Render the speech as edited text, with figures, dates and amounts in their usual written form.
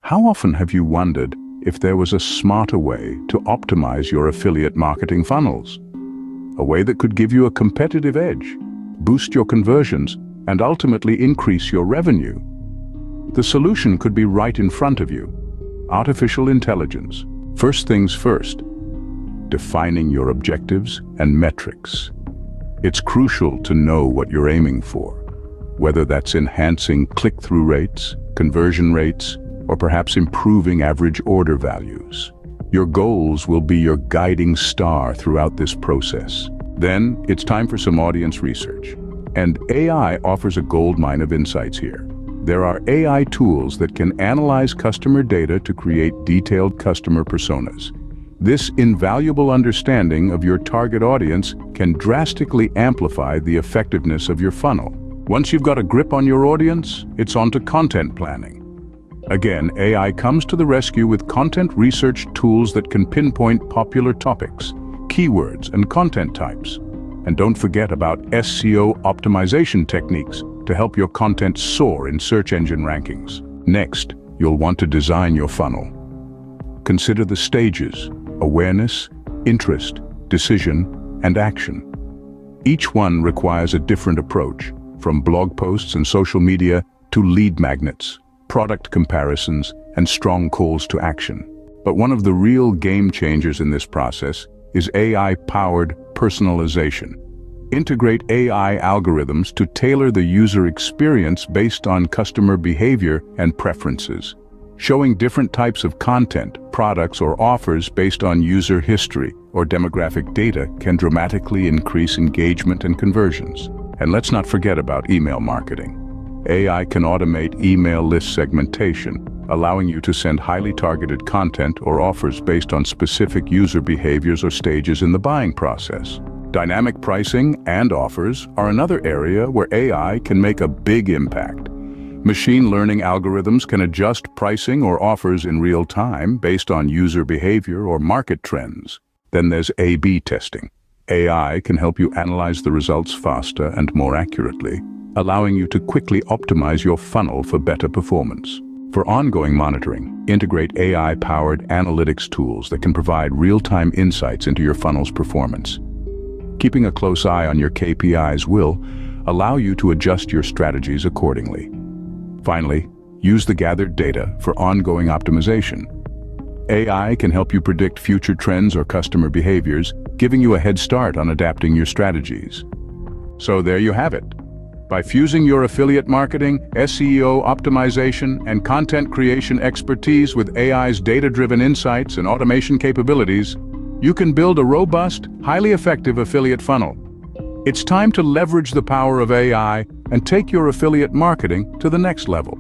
How often have you wondered if there was a smarter way to optimize your affiliate marketing funnels? A way that could give you a competitive edge, boost your conversions, and ultimately increase your revenue? The solution could be right in front of you. Artificial intelligence. First things first, defining your objectives and metrics. It's crucial to know what you're aiming for, whether that's enhancing click-through rates, conversion rates, or perhaps improving average order values. Your goals will be your guiding star throughout this process. Then, it's time for some audience research. And AI offers a goldmine of insights here. There are AI tools that can analyze customer data to create detailed customer personas. This invaluable understanding of your target audience can drastically amplify the effectiveness of your funnel. Once you've got a grip on your audience, it's on to content planning. Again, AI comes to the rescue with content research tools that can pinpoint popular topics, keywords, and content types. And don't forget about SEO optimization techniques to help your content soar in search engine rankings. Next, you'll want to design your funnel. Consider the stages: awareness, interest, decision, and action. Each one requires a different approach, from blog posts and social media to lead magnets, product comparisons, and strong calls to action. But one of the real game changers in this process is AI-powered personalization. Integrate AI algorithms to tailor the user experience based on customer behavior and preferences. Showing different types of content, products, or offers based on user history or demographic data can dramatically increase engagement and conversions. And let's not forget about email marketing. AI can automate email list segmentation, allowing you to send highly targeted content or offers based on specific user behaviors or stages in the buying process. Dynamic pricing and offers are another area where AI can make a big impact. Machine learning algorithms can adjust pricing or offers in real time based on user behavior or market trends. Then there's A/B testing. AI can help you analyze the results faster and more accurately, allowing you to quickly optimize your funnel for better performance. For ongoing monitoring, integrate AI-powered analytics tools that can provide real-time insights into your funnel's performance. Keeping a close eye on your KPIs will allow you to adjust your strategies accordingly. Finally, use the gathered data for ongoing optimization. AI can help you predict future trends or customer behaviors, giving you a head start on adapting your strategies. So there you have it. By fusing your affiliate marketing, SEO optimization, and content creation expertise with AI's data-driven insights and automation capabilities, you can build a robust, highly effective affiliate funnel. It's time to leverage the power of AI and take your affiliate marketing to the next level.